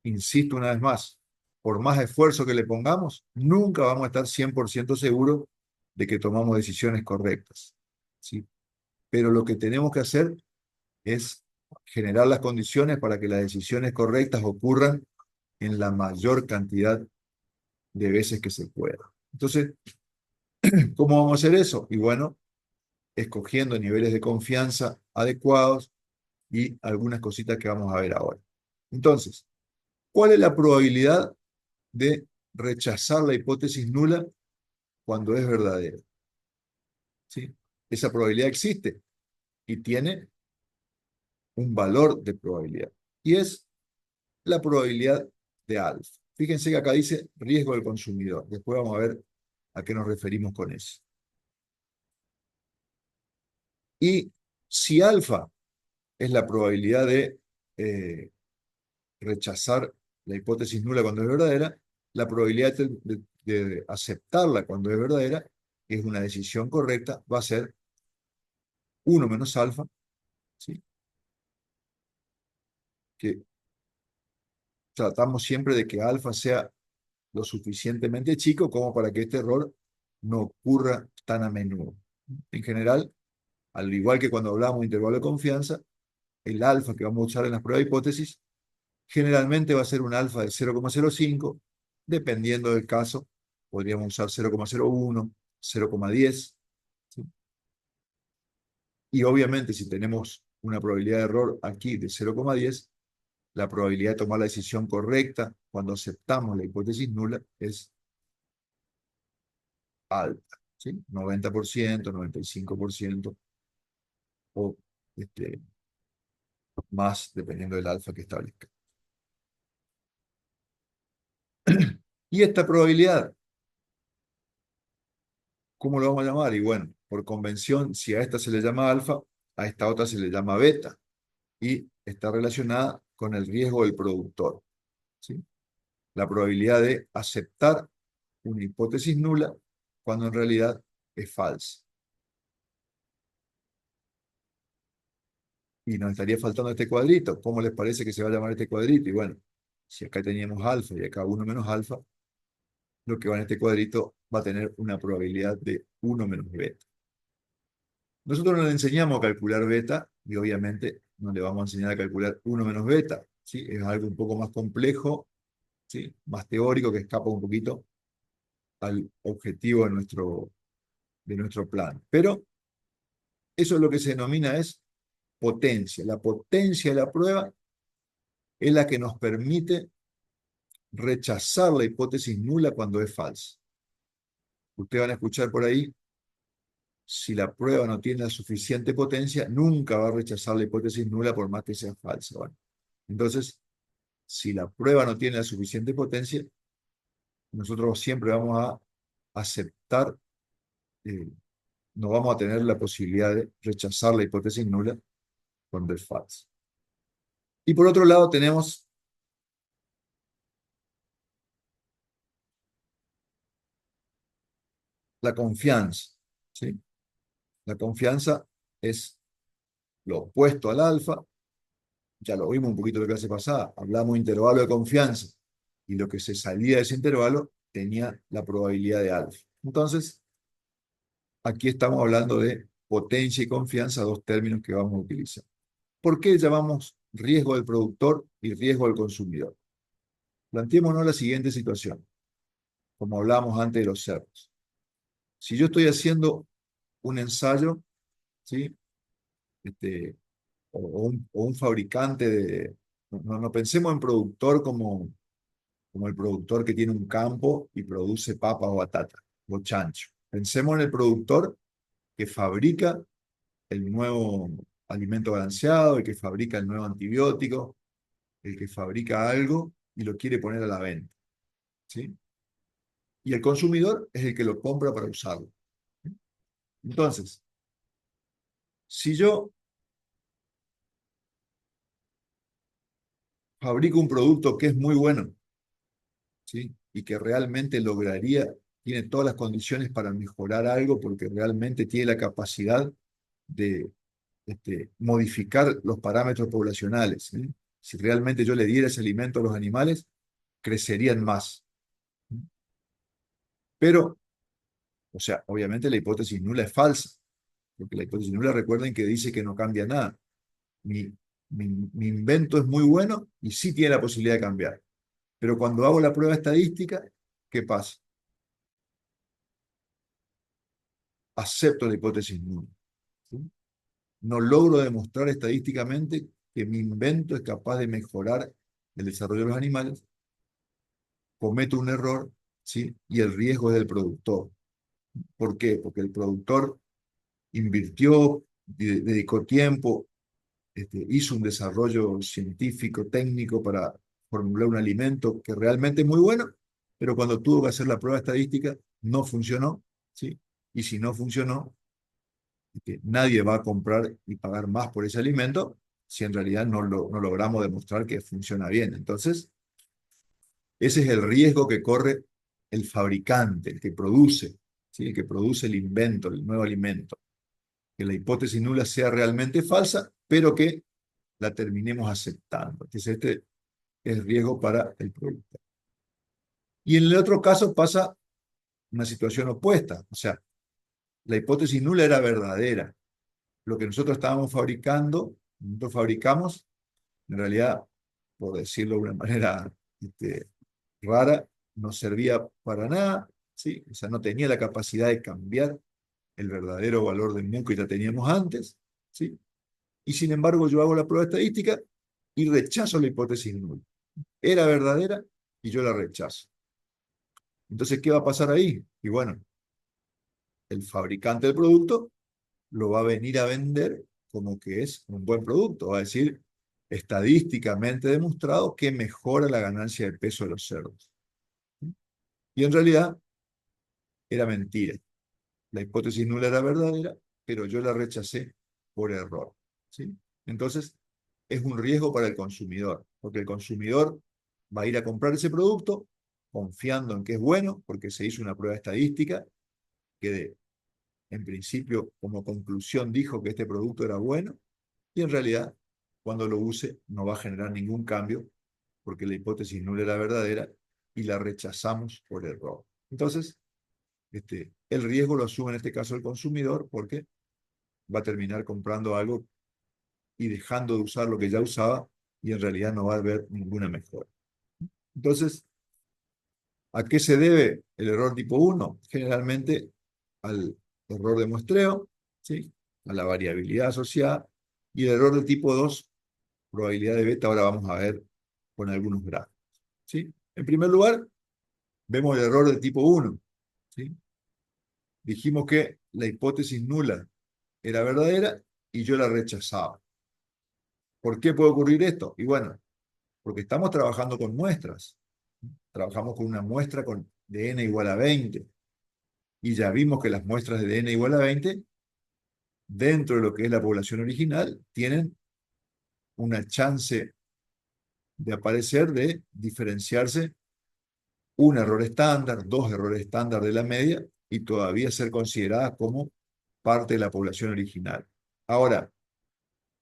[SPEAKER 1] Insisto una vez más, por más esfuerzo que le pongamos, nunca vamos a estar 100% seguros de que tomamos decisiones correctas, ¿sí? Pero lo que tenemos que hacer es generar las condiciones para que las decisiones correctas ocurran en la mayor cantidad de veces que se pueda. Entonces, ¿cómo vamos a hacer eso? Y bueno, escogiendo niveles de confianza adecuados y algunas cositas que vamos a ver ahora. Entonces, ¿cuál es la probabilidad de rechazar la hipótesis nula cuando es verdadera? ¿Sí? Esa probabilidad existe y tiene un valor de probabilidad. Y es la probabilidad de alfa. Fíjense que acá dice riesgo del consumidor. Después vamos a ver a qué nos referimos con eso. Y si alfa es la probabilidad de eh, rechazar la hipótesis nula cuando es verdadera, la probabilidad de aceptarla cuando es verdadera, que es una decisión correcta, va a ser 1 menos alfa, ¿sí? Que tratamos siempre de que alfa sea lo suficientemente chico como para que este error no ocurra tan a menudo. En general, al igual que cuando hablamos de intervalo de confianza, el alfa que vamos a usar en las pruebas de hipótesis generalmente va a ser un alfa de 0,05, dependiendo del caso, podríamos usar 0,01, 0,10, ¿sí? Y obviamente si tenemos una probabilidad de error aquí de 0,10, la probabilidad de tomar la decisión correcta cuando aceptamos la hipótesis nula es alta, ¿sí? 90%, 95%, o este, más dependiendo del alfa que establezca. Y esta probabilidad, ¿cómo lo vamos a llamar? Y bueno, por convención, si a esta se le llama alfa, a esta otra se le llama beta, y está relacionada con el riesgo del productor, ¿sí? La probabilidad de aceptar una hipótesis nula cuando en realidad es falsa. Y nos estaría faltando este cuadrito. ¿Cómo les parece que se va a llamar este cuadrito? Y bueno, si acá teníamos alfa y acá uno menos alfa, lo que va en este cuadrito va a tener una probabilidad de uno menos beta. Nosotros no le enseñamos a calcular beta y obviamente no le vamos a enseñar a calcular uno menos beta, ¿sí? Es algo un poco más complejo, ¿sí? Más teórico, que escapa un poquito al objetivo de nuestro plan. Pero eso es lo que se denomina es potencia. La potencia de la prueba es la que nos permite rechazar la hipótesis nula cuando es falsa. Ustedes van a escuchar por ahí, si la prueba no tiene la suficiente potencia, nunca va a rechazar la hipótesis nula por más que sea falsa. Bueno, entonces, si la prueba no tiene la suficiente potencia, nosotros siempre vamos a aceptar, eh, no vamos a tener la posibilidad de rechazar la hipótesis nula cuando es falsa. Y por otro lado tenemos la confianza, ¿sí? La confianza es lo opuesto al alfa, ya lo vimos un poquito en la clase pasada, hablamos de intervalo de confianza, y lo que se salía de ese intervalo tenía la probabilidad de alfa. Entonces, aquí estamos hablando de potencia y confianza, dos términos que vamos a utilizar. ¿Por qué llamamos riesgo del productor y riesgo del consumidor? Planteémonos la siguiente situación, como hablábamos antes de los cerdos. Si yo estoy haciendo un ensayo, ¿sí? Este, o un fabricante de... No pensemos en productor como el productor que tiene un campo y produce papa o batata o chancho. Pensemos en el productor que fabrica el nuevo alimento balanceado, el que fabrica el nuevo antibiótico, el que fabrica algo y lo quiere poner a la venta, ¿sí? Y el consumidor es el que lo compra para usarlo. Entonces, si yo fabrico un producto que es muy bueno, ¿sí? Y que realmente lograría, tiene todas las condiciones para mejorar algo porque realmente tiene la capacidad de modificar los parámetros poblacionales, ¿sí? Si realmente yo le diera ese alimento a los animales, crecerían más. Pero, o sea, obviamente la hipótesis nula es falsa, porque la hipótesis nula, recuerden que dice que no cambia nada. Mi, mi invento es muy bueno y sí tiene la posibilidad de cambiar. Pero cuando hago la prueba estadística, ¿qué pasa? Acepto la hipótesis nula, ¿sí? No logro demostrar estadísticamente que mi invento es capaz de mejorar el desarrollo de los animales, cometo un error, ¿sí? Y el riesgo es del productor. ¿Por qué? Porque el productor invirtió, dedicó tiempo, hizo un desarrollo científico, técnico para formular un alimento que realmente es muy bueno, pero cuando tuvo que hacer la prueba estadística no funcionó, ¿sí? Y si no funcionó, nadie va a comprar y pagar más por ese alimento si en realidad no logramos demostrar que funciona bien. Entonces, ese es el riesgo que corre el fabricante, el que produce, ¿sí? El que produce el invento, el nuevo alimento. Que la hipótesis nula sea realmente falsa, pero que la terminemos aceptando. Entonces, este es el riesgo para el producto. Y en el otro caso pasa una situación opuesta. O sea, la hipótesis nula era verdadera. Lo que nosotros estábamos fabricando, nosotros fabricamos, en realidad, por decirlo de una manera rara, no servía para nada, ¿sí? O sea, no tenía la capacidad de cambiar el verdadero valor del mu que ya teníamos antes, ¿sí? Y sin embargo yo hago la prueba estadística y rechazo la hipótesis nula. Era verdadera y yo la rechazo. Entonces, ¿qué va a pasar ahí? Y bueno, el fabricante del producto lo va a venir a vender como que es un buen producto. Va a decir, estadísticamente demostrado que mejora la ganancia de peso de los cerdos. Y en realidad era mentira. La hipótesis nula era verdadera, pero yo la rechacé por error. ¿Sí? Entonces, es un riesgo para el consumidor, porque el consumidor va a ir a comprar ese producto confiando en que es bueno, porque se hizo una prueba estadística que en principio como conclusión dijo que este producto era bueno, y en realidad cuando lo use no va a generar ningún cambio, porque la hipótesis nula era verdadera y la rechazamos por error. Entonces, el riesgo lo asume en este caso el consumidor porque va a terminar comprando algo y dejando de usar lo que ya usaba y en realidad no va a haber ninguna mejora. Entonces, ¿a qué se debe el error tipo 1? Generalmente al error de muestreo, ¿sí? A la variabilidad asociada, y el error de tipo 2, probabilidad de beta, ahora vamos a ver con algunos gráficos. ¿Sí? En primer lugar, vemos el error de tipo 1. ¿Sí? Dijimos que la hipótesis nula era verdadera y yo la rechazaba. ¿Por qué puede ocurrir esto? Y bueno, porque estamos trabajando con muestras. Trabajamos con una muestra de n igual a 20. Y ya vimos que las muestras de n igual a 20, dentro de lo que es la población original, tienen una chance de aparecer, de diferenciarse un error estándar, dos errores estándar de la media, y todavía ser consideradas como parte de la población original. Ahora,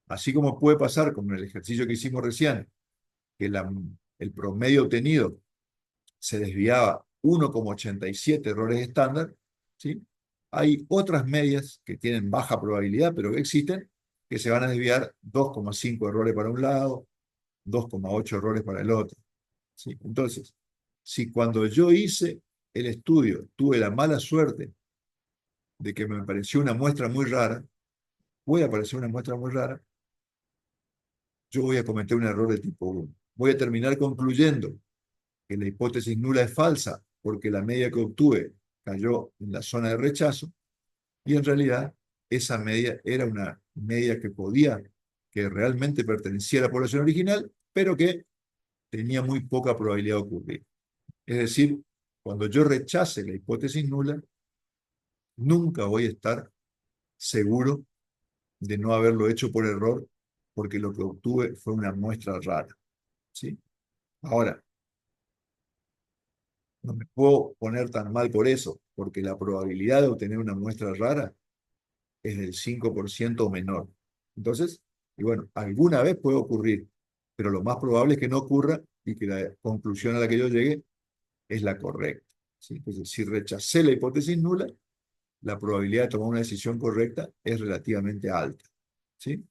[SPEAKER 1] así como puede pasar con el ejercicio que hicimos recién, que el promedio obtenido se desviaba 1,87 errores estándar, ¿sí? Hay otras medias que tienen baja probabilidad, pero que existen, que se van a desviar 2,5 errores para un lado, 2,8 errores para el otro. ¿Sí? Entonces, si cuando yo hice el estudio tuve la mala suerte de que me pareció una muestra muy rara, puede aparecer una muestra muy rara, yo voy a cometer un error de tipo 1. Voy a terminar concluyendo que la hipótesis nula es falsa porque la media que obtuve cayó en la zona de rechazo y en realidad esa media era una media que realmente pertenecía a la población original, pero que tenía muy poca probabilidad de ocurrir. Es decir, cuando yo rechace la hipótesis nula, nunca voy a estar seguro de no haberlo hecho por error porque lo que obtuve fue una muestra rara. ¿Sí? Ahora, no me puedo poner tan mal por eso, porque la probabilidad de obtener una muestra rara es del 5% o menor. Entonces, y bueno, alguna vez puede ocurrir, pero lo más probable es que no ocurra y que la conclusión a la que yo llegue es la correcta. ¿Sí? Entonces, si rechacé la hipótesis nula, la probabilidad de tomar una decisión correcta es relativamente alta. ¿Sí?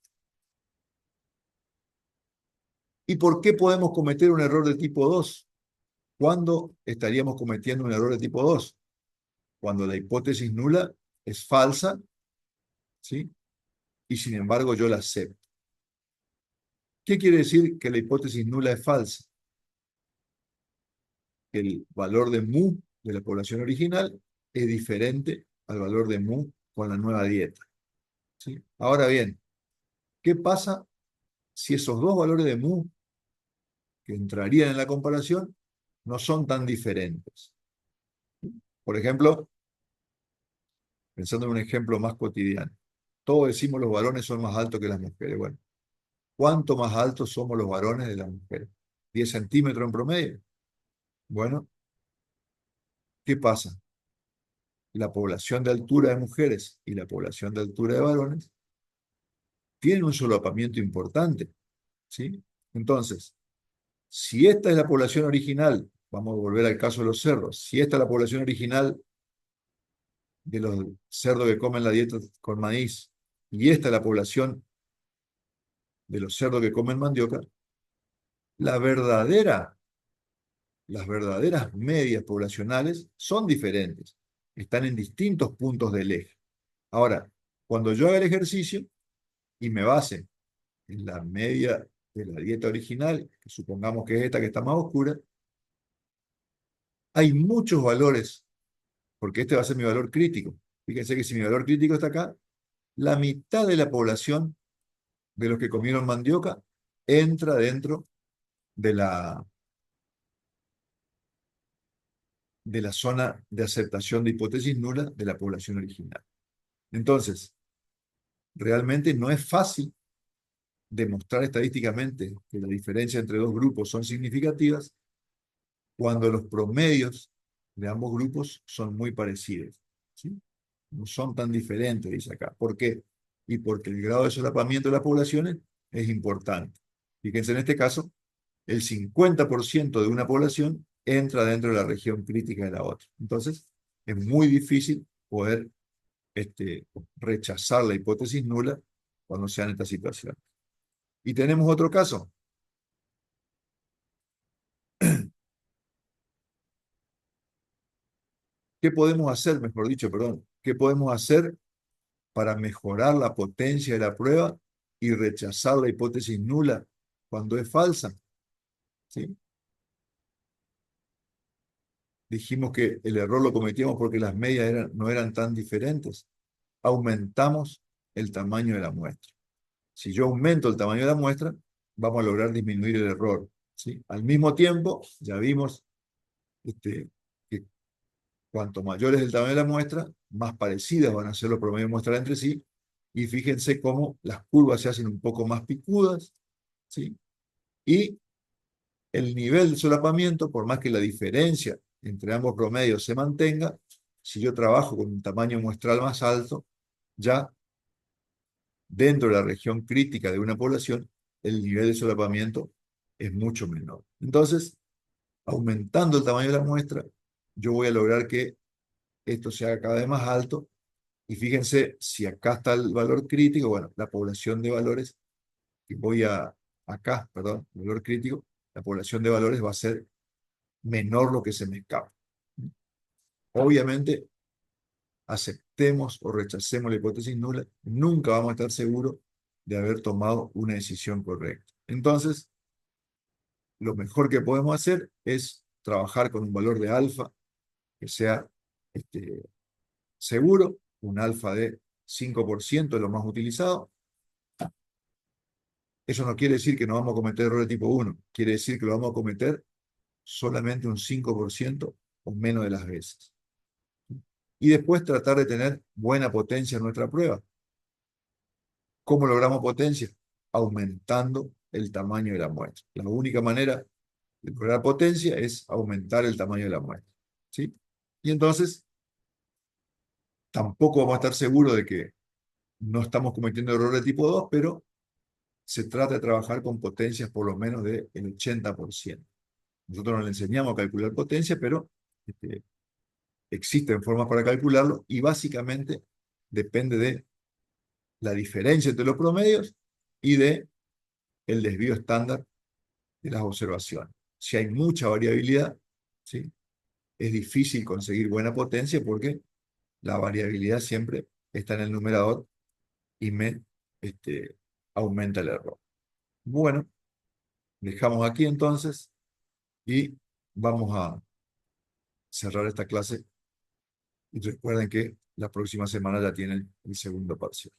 [SPEAKER 1] ¿Y por qué podemos cometer un error de tipo 2? ¿Cuándo estaríamos cometiendo un error de tipo 2? Cuando la hipótesis nula es falsa, ¿sí? Y sin embargo yo la acepto. ¿Qué quiere decir que la hipótesis nula es falsa? Que el valor de mu de la población original es diferente al valor de mu con la nueva dieta. ¿Sí? Ahora bien, ¿qué pasa si esos dos valores de mu que entrarían en la comparación no son tan diferentes? Por ejemplo, pensando en un ejemplo más cotidiano, todos decimos los varones son más altos que las mujeres. Bueno, ¿cuánto más altos somos los varones de las mujeres? ¿10 centímetros en promedio? Bueno, ¿qué pasa? La población de altura de mujeres y la población de altura de varones tienen un solapamiento importante, ¿sí? Entonces, si esta es la población original, vamos a volver al caso de los cerdos, si esta es la población original de los cerdos que comen la dieta con maíz y esta es la población de los cerdos que comen mandioca, la verdadera las verdaderas medias poblacionales son diferentes, están en distintos puntos del eje. Ahora, cuando yo haga el ejercicio y me base en la media de la dieta original, que supongamos que es esta que está más oscura, hay muchos valores, porque este va a ser mi valor crítico. Fíjense que si mi valor crítico está acá, la mitad de la población de los que comieron mandioca entra dentro de la zona de aceptación de hipótesis nula de la población original. Entonces, realmente no es fácil demostrar estadísticamente que la diferencia entre dos grupos son significativas cuando los promedios de ambos grupos son muy parecidos, ¿sí? No son tan diferentes, dice acá. ¿Por qué? Y porque el grado de solapamiento de las poblaciones es importante. Fíjense en este caso, el 50% de una población entra dentro de la región crítica de la otra. Entonces, es muy difícil poder rechazar la hipótesis nula cuando sea en esta situación. Y tenemos otro caso. ¿Qué podemos hacer, mejor dicho, perdón? ¿Qué podemos hacer para mejorar la potencia de la prueba y rechazar la hipótesis nula cuando es falsa? ¿Sí? Dijimos que el error lo cometíamos porque las medias no eran tan diferentes. Aumentamos el tamaño de la muestra. Si yo aumento el tamaño de la muestra, vamos a lograr disminuir el error, ¿sí? Al mismo tiempo, ya vimos que cuanto mayor es el tamaño de la muestra, más parecidas van a ser los promedios muestrales entre sí. Y fíjense cómo las curvas se hacen un poco más picudas, ¿sí? Y el nivel de solapamiento, por más que la diferencia entre ambos promedios se mantenga, si yo trabajo con un tamaño muestral más alto, ya dentro de la región crítica de una población, el nivel de solapamiento es mucho menor. Entonces, aumentando el tamaño de la muestra, yo voy a lograr que esto se haga cada vez más alto. Y fíjense, si acá está el valor crítico, bueno, la población de valores, que acá, perdón, el valor crítico, la población de valores va a ser menor lo que se me escapa. Obviamente, aceptemos o rechacemos la hipótesis nula, nunca vamos a estar seguros de haber tomado una decisión correcta. Entonces, lo mejor que podemos hacer es trabajar con un valor de alfa que sea seguro, un alfa de 5% es lo más utilizado. Eso no quiere decir que no vamos a cometer errores tipo 1, quiere decir que lo vamos a cometer solamente un 5% o menos de las veces. Y después tratar de tener buena potencia en nuestra prueba. ¿Cómo logramos potencia? Aumentando el tamaño de la muestra. La única manera de lograr potencia es aumentar el tamaño de la muestra, ¿sí? Y entonces tampoco vamos a estar seguros de que no estamos cometiendo errores de tipo 2, pero se trata de trabajar con potencias por lo menos del 80%. Nosotros no le enseñamos a calcular potencia, pero este, existen formas para calcularlo y básicamente depende de la diferencia entre los promedios y de el desvío estándar de las observaciones. Si hay mucha variabilidad, ¿sí? Es difícil conseguir buena potencia porque la variabilidad siempre está en el numerador y aumenta el error. Bueno, dejamos aquí entonces y vamos a cerrar esta clase. Y recuerden que la próxima semana ya tienen el segundo parcial.